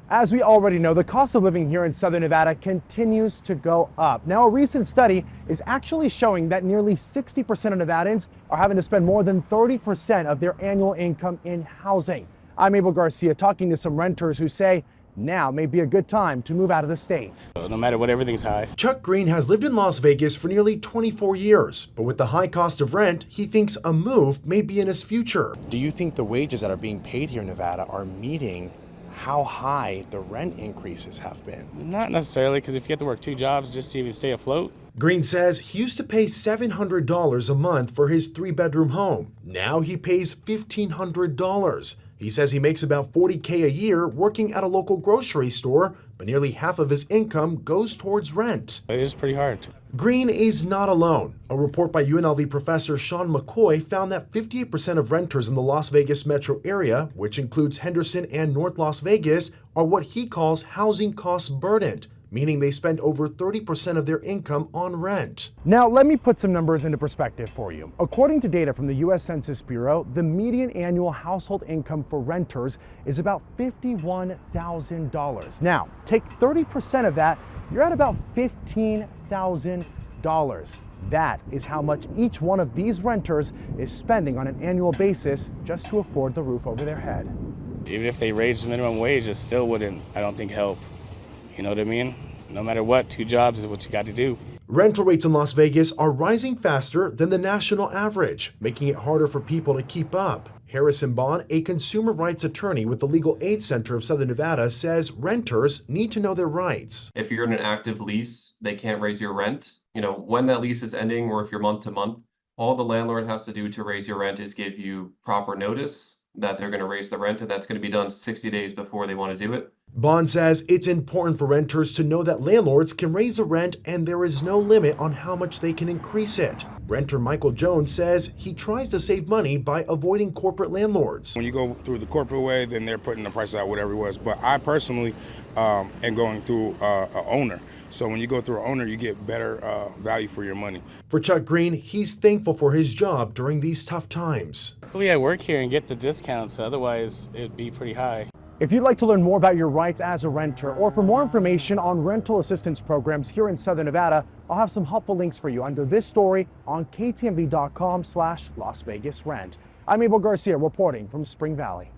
As we already know, the cost of living here in Southern Nevada continues to go up. Now, a recent study is actually showing that nearly 60% of Nevadans are having to spend more than 30% of their annual income in housing. I'm Abel Garcia, talking to some renters who say now may be a good time to move out of the state. No matter what, everything's high. Chuck Green has lived in Las Vegas for nearly 24 years, but with the high cost of rent, he thinks a move may be in his future. Do you think the wages that are being paid here in Nevada are meeting how high the rent increases have been? Not necessarily, because if you have to work two jobs just to even stay afloat. Green says he used to pay $700 a month for his 3-bedroom home. Now he pays $1,500. He says he makes about $40K a year working at a local grocery store, but nearly half of his income goes towards rent. It is pretty hard. Green is not alone. A report by UNLV professor Shawn McCoy found that 58% of renters in the Las Vegas metro area, which includes Henderson and North Las Vegas, are what he calls housing cost burdened, meaning they spend over 30% of their income on rent. Now, let me put some numbers into perspective for you. According to data from the U.S. Census Bureau, the median annual household income for renters is about $51,000. Now, take 30% of that, you're at about $15,000. That is how much each one of these renters is spending on an annual basis just to afford the roof over their head. Even if they raised the minimum wage, it still wouldn't, I don't think, help. You know what I mean? No matter what, two jobs is what you got to do. Rental rates in Las Vegas are rising faster than the national average, making it harder for people to keep up. Harrison Bond, a consumer rights attorney with the Legal Aid Center of Southern Nevada, says renters need to know their rights. If you're in an active lease, they can't raise your rent. When that lease is ending, or if you're month to month, all the landlord has to do to raise your rent is give you proper notice that they're going to raise the rent, and that's going to be done 60 days before they want to do it. Bond says it's important for renters to know that landlords can raise the rent and there is no limit on how much they can increase it. Renter Michael Jones says he tries to save money by avoiding corporate landlords. When you go through the corporate way, then they're putting the price out whatever it was. But I personally am going through an owner. So when you go through an owner, you get better value for your money. For Chuck Green, he's thankful for his job during these tough times. Hopefully I work here and get the discounts, otherwise it'd be pretty high. If you'd like to learn more about your rights as a renter, or for more information on rental assistance programs here in Southern Nevada, I'll have some helpful links for you under this story on ktmv.com/Las Vegas Rent. I'm Abel Garcia reporting from Spring Valley.